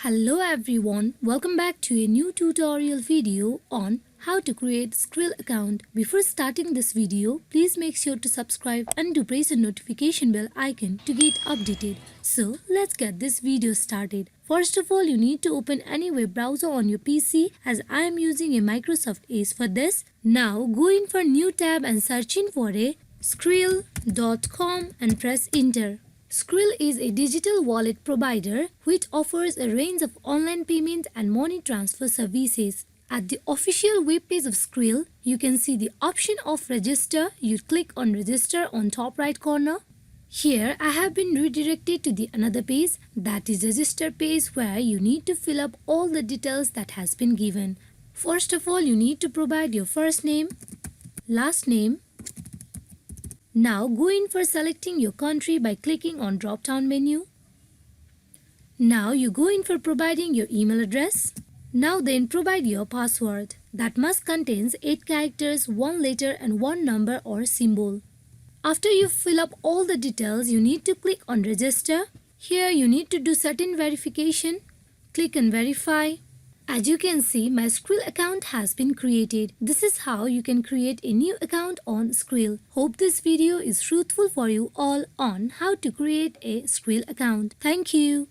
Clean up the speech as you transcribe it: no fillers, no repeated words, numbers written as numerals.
Hello everyone, welcome back to a new tutorial video on how to create Skrill account. Before starting this video, please make sure to subscribe and to press the notification bell icon to get updated. So let's get this video started. First of all, you need to open any web browser on your PC as I am using a Microsoft Edge for this. Now go in for new tab and search in for a Skrill.com and press enter. Skrill is a digital wallet provider which offers a range of online payment and money transfer services. At the official webpage of Skrill, you can see the option of register. You click on register on top right corner. Here I have been redirected to the another page, that is register page, where you need to fill up all the details that has been given. First of all, you need to provide your first name, last name. Now go in for selecting your country by clicking on drop down menu. Now you go in for providing your email address. Now then provide your password that must contains 8 characters, 1 letter and 1 number or symbol. After you fill up all the details, you need to click on register. Here you need to do certain verification. Click on verify. As you can see, my Skrill account has been created. This is how you can create a new account on Skrill. Hope this video is fruitful for you all on how to create a Skrill account. Thank you.